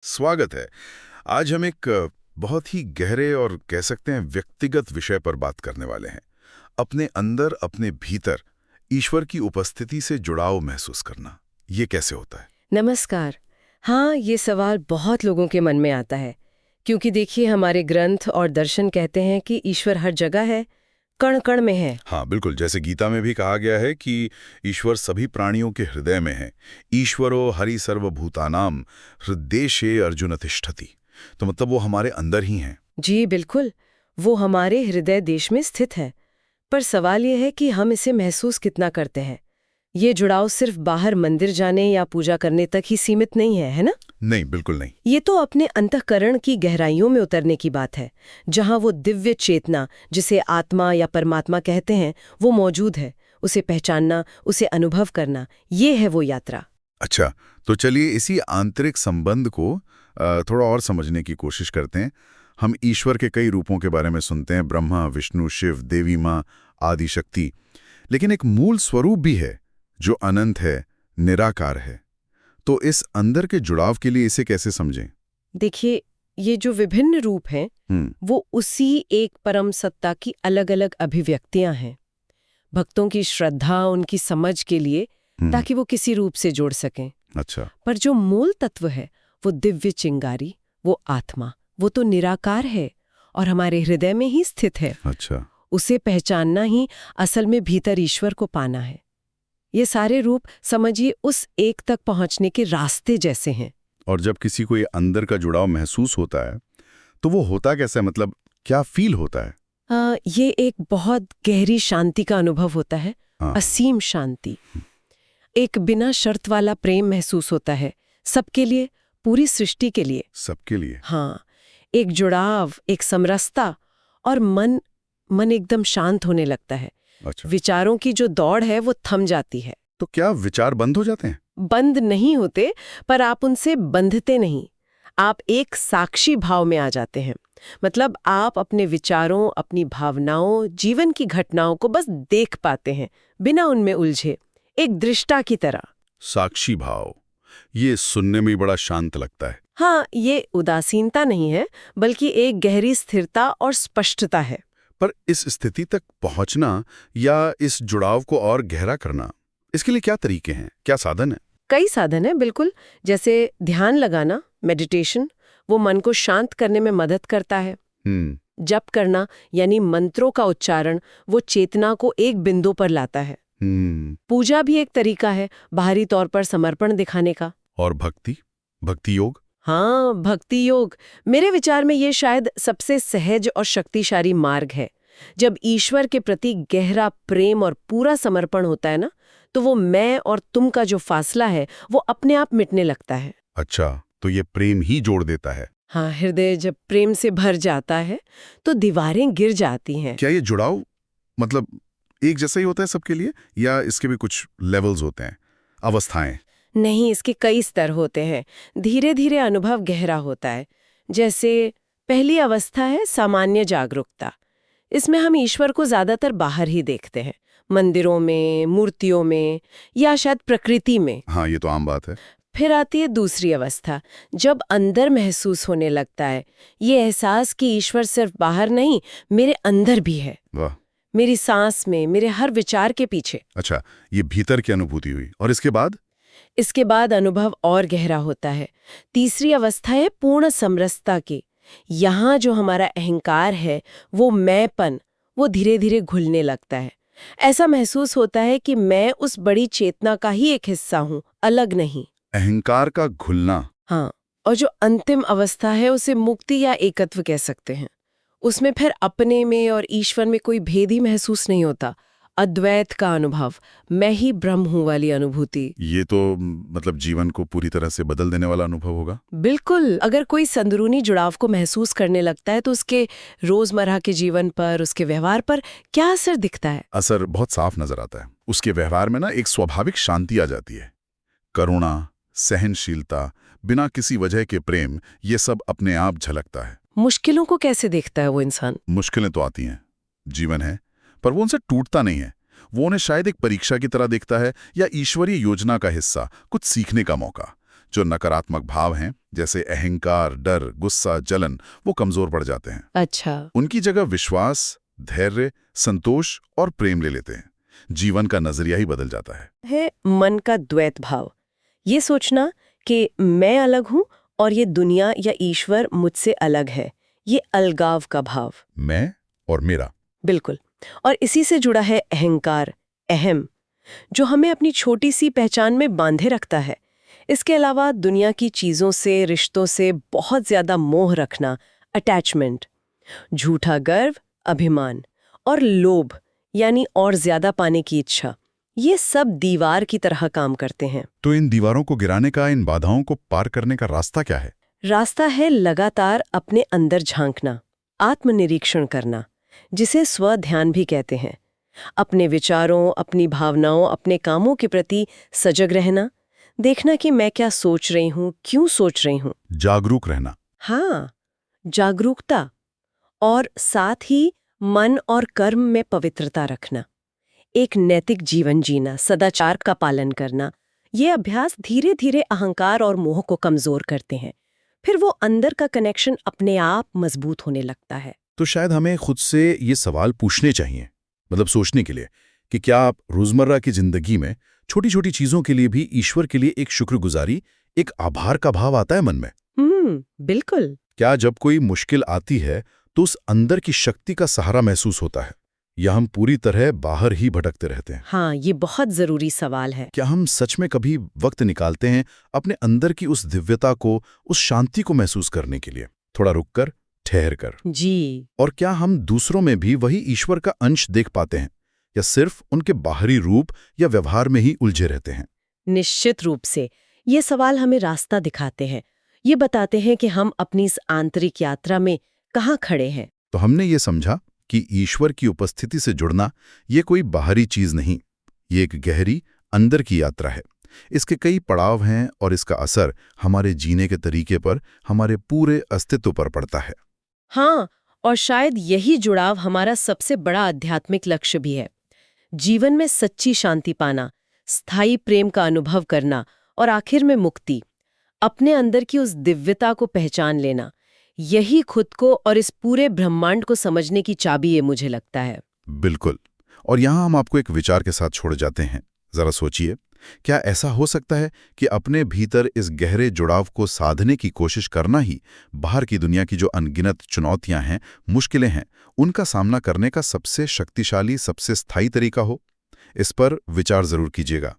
स्वागत है। आज हम एक बहुत ही गहरे और कह सकते हैं व्यक्तिगत विषय पर बात करने वाले हैं। अपने अंदर, अपने भीतर ईश्वर की उपस्थिति से जुड़ाव महसूस करना, ये कैसे होता है? नमस्कार। हाँ, ये सवाल बहुत लोगों के मन में आता है क्योंकि देखिए हमारे ग्रंथ और दर्शन कहते हैं कि ईश्वर हर जगह है, कण कण में है। हाँ बिल्कुल, जैसे गीता में भी कहा गया है कि ईश्वर सभी प्राणियों के हृदय में है। ईश्वरो हरि सर्वभूतानाम हृदयेशे अर्जुन तिष्ठति। तो मतलब वो हमारे अंदर ही हैं। जी बिल्कुल, वो हमारे हृदय देश में स्थित है। पर सवाल ये है कि हम इसे महसूस कितना करते हैं। ये जुड़ाव सिर्फ बाहर मंदिर जाने या पूजा करने तक ही सीमित नहीं है ना? नहीं, बिल्कुल नहीं। ये तो अपने अंतःकरण की गहराइयों में उतरने की बात है, जहाँ वो दिव्य चेतना, जिसे आत्मा या परमात्मा कहते हैं, वो मौजूद है। उसे पहचानना, उसे अनुभव करना, ये है वो यात्रा। अच्छा, तो चलिए इसी आंतरिक संबंध को थोड़ा और समझने की कोशिश करते हैं। हम ईश्वर के कई रूपों के बारे में सुनते हैं, ब्रह्मा, विष्णु, शिव, देवी माँ, आदि शक्ति। लेकिन एक मूल स्वरूप भी है जो अनंत है, निराकार है। तो इस अंदर के जुड़ाव के लिए इसे कैसे समझें? देखिए, ये जो विभिन्न रूप हैं, वो उसी एक परम सत्ता की अलग-अलग अभिव्यक्तियां हैं। भक्तों की श्रद्धा, उनकी समझ के लिए, ताकि वो किसी रूप से जोड़ सकें। अच्छा। पर जो मूल तत्व है, वो दिव्य चिंगारी, वो आत्मा, वो तो निराकार है और हमारे हृदय में ही स्थित है। अच्छा। उसे पहचानना ही असल में भीतर ईश्वर को पाना है। ये सारे रूप समझिए उस एक तक पहुंचने के रास्ते जैसे हैं। और जब किसी को ये अंदर का जुड़ाव महसूस होता है, तो वो होता कैसा है? मतलब क्या फील होता है? ये एक बहुत गहरी शांति का अनुभव होता है। हाँ। असीम शांति, एक बिना शर्त वाला प्रेम महसूस होता है, सबके लिए, पूरी सृष्टि के लिए। सबके लिए? हाँ, एक जुड़ाव, एक समरसता, और मन एकदम शांत होने लगता है। अच्छा। विचारों की जो दौड़ है वो थम जाती है। तो क्या विचार बंद हो जाते हैं? बंद नहीं होते, पर आप उनसे बंधते नहीं। आप एक साक्षी भाव में आ जाते हैं। मतलब आप अपने विचारों, अपनी भावनाओं, जीवन की घटनाओं को बस देख पाते हैं, बिना उनमें उलझे, एक दृष्टा की तरह। साक्षी भाव, ये सुनने में बड़ा शांत लगता है। हाँ, ये उदासीनता नहीं है, बल्कि एक गहरी स्थिरता और स्पष्टता है। पर इस स्थिति तक पहुंचना या इस जुड़ाव को और गहरा करना, इसके लिए क्या तरीके हैं, क्या साधन है? कई साधन है बिल्कुल। जैसे ध्यान लगाना, मेडिटेशन, वो मन को शांत करने में मदद करता है। जप करना यानी मंत्रों का उच्चारण, वो चेतना को एक बिंदु पर लाता है। पूजा भी एक तरीका है, बाहरी तौर पर समर्पण दिखाने का। और भक्ति योग? हाँ, भक्ति योग मेरे विचार में ये शायद सबसे सहज और शक्तिशाली मार्ग है। जब ईश्वर के प्रति गहरा प्रेम और पूरा समर्पण होता है ना, तो वो मैं और तुम का जो फासला है वो अपने आप मिटने लगता है। अच्छा, तो ये प्रेम ही जोड़ देता है? हाँ, हृदय जब प्रेम से भर जाता है तो दीवारें गिर जाती हैं। क्या ये जुड़ाव मतलब एक जैसा ही होता है सबके लिए, या इसके भी कुछ लेवल्स होते हैं, अवस्थाएं? नहीं, इसके कई स्तर होते हैं। धीरे धीरे अनुभव गहरा होता है। जैसे पहली अवस्था है सामान्य जागरूकता। इसमें हम ईश्वर को ज्यादातर बाहर ही देखते हैं, मंदिरों में, मूर्तियों में, या शायद प्रकृति में। हाँ, ये तो आम बात है। फिर आती है दूसरी अवस्था, जब अंदर महसूस होने लगता है ये एहसास कि ईश्वर सिर्फ बाहर नहीं, मेरे अंदर भी है। वाह। मेरी सांस में, मेरे हर विचार के पीछे। अच्छा, ये भीतर की अनुभूति हुई। और इसके बाद? इसके बाद अनुभव और गहरा होता है। तीसरी अवस्था है पूर्ण समरसता की। यहाँ जो हमारा अहंकार है, वो मैंपन, वो धीरे धीरे घुलने लगता है। ऐसा महसूस होता है कि मैं उस बड़ी चेतना का ही एक हिस्सा हूँ, अलग नहीं। अहंकार का घुलना। हाँ, और जो अंतिम अवस्था है उसे मुक्ति या एकत्व कह सकते हैं। उसमें फिर अपने में और ईश्वर में कोई भेद ही महसूस नहीं होता। अद्वैत का अनुभव, मैं ही ब्रह्म हूँ वाली अनुभूति। ये तो मतलब जीवन को पूरी तरह से बदल देने वाला अनुभव होगा। बिल्कुल। अगर कोई संदरूनी जुड़ाव को महसूस करने लगता है तो उसके रोजमर्रा के जीवन पर, उसके व्यवहार पर क्या असर दिखता है? असर बहुत साफ नजर आता है। उसके व्यवहार में ना एक स्वाभाविक शांति आ जाती है। करुणा, सहनशीलता, बिना किसी वजह के प्रेम, ये सब अपने आप झलकता है। मुश्किलों को कैसे देखता है वो इंसान? मुश्किलें तो आती हैं, जीवन है, पर वो उनसे टूटता नहीं है। वो उन्हें शायद एक परीक्षा की तरह देखता है, या ईश्वरीय योजना का हिस्सा, कुछ सीखने का मौका। जो नकारात्मक भाव हैं, जैसे अहंकार, डर, गुस्सा, जलन, वो कमजोर पड़ जाते हैं। अच्छा। उनकी जगह विश्वास, धैर्य, संतोष और प्रेम ले लेते हैं। जीवन का नजरिया ही बदल जाता है। मन का द्वैत भाव, ये सोचना कि मैं अलग हूं और ये दुनिया या ईश्वर मुझसे अलग है, ये अलगाव का भाव। मैं और मेरा। बिल्कुल। और इसी से जुड़ा है अहंकार, अहम, जो हमें अपनी छोटी सी पहचान में बांधे रखता है। इसके अलावा दुनिया की चीजों से, रिश्तों से बहुत ज्यादा मोह रखना, अटैचमेंट, झूठा गर्व, अभिमान और लोभ यानी और ज्यादा पाने की इच्छा, ये सब दीवार की तरह काम करते हैं। तो इन दीवारों को गिराने का, इन बाधाओं को पार करने का रास्ता क्या है? रास्ता है लगातार अपने अंदर झांकना, आत्मनिरीक्षण करना, जिसे स्व-ध्यान भी कहते हैं। अपने विचारों, अपनी भावनाओं, अपने कामों के प्रति सजग रहना, देखना कि मैं क्या सोच रही हूँ, क्यों सोच रही हूँ। जागरूक रहना। हाँ, जागरूकता। और साथ ही मन और कर्म में पवित्रता रखना, एक नैतिक जीवन जीना, सदाचार का पालन करना। ये अभ्यास धीरे धीरे अहंकार और मोह को कमजोर करते हैं। फिर वो अंदर का कनेक्शन अपने आप मजबूत होने लगता है। तो शायद हमें खुद से ये सवाल पूछने चाहिए, मतलब सोचने के लिए, कि क्या आप रोजमर्रा की जिंदगी में छोटी छोटी चीजों के लिए भी ईश्वर के लिए एक शुक्रगुजारी, एक आभार का भाव आता है मन में? बिल्कुल। क्या जब कोई मुश्किल आती है तो उस अंदर की शक्ति का सहारा महसूस होता है, या हम पूरी तरह बाहर ही भटकते रहते हैं? हाँ, ये बहुत जरूरी सवाल है। क्या हम सच में कभी वक्त निकालते हैं अपने अंदर की उस दिव्यता को, उस शांति को महसूस करने के लिए, थोड़ा रुककर, ठहर कर? जी। और क्या हम दूसरों में भी वही ईश्वर का अंश देख पाते हैं, या सिर्फ उनके बाहरी रूप या व्यवहार में ही उलझे रहते हैं? निश्चित रूप से ये सवाल हमें रास्ता दिखाते हैं। ये बताते हैं कि हम अपनी इस आंतरिक यात्रा में कहाँ खड़े हैं। तो हमने ये समझा कि ईश्वर की उपस्थिति से जुड़ना ये कोई बाहरी चीज नहीं, ये एक गहरी अंदर की यात्रा है। इसके कई पड़ाव हैं और इसका असर हमारे जीने के तरीके पर, हमारे पूरे अस्तित्व पर पड़ता है। हाँ, और शायद यही जुड़ाव हमारा सबसे बड़ा आध्यात्मिक लक्ष्य भी है। जीवन में सच्ची शांति पाना, स्थायी प्रेम का अनुभव करना और आखिर में मुक्ति, अपने अंदर की उस दिव्यता को पहचान लेना, यही खुद को और इस पूरे ब्रह्मांड को समझने की चाबी है, मुझे लगता है। बिल्कुल। और यहाँ हम आपको एक विचार के साथ छोड़ जाते हैं। जरा सोचिए, क्या ऐसा हो सकता है कि अपने भीतर इस गहरे जुड़ाव को साधने की कोशिश करना ही बाहर की दुनिया की जो अनगिनत चुनौतियां हैं, मुश्किलें हैं, उनका सामना करने का सबसे शक्तिशाली, सबसे स्थायी तरीका हो? इस पर विचार जरूर कीजिएगा।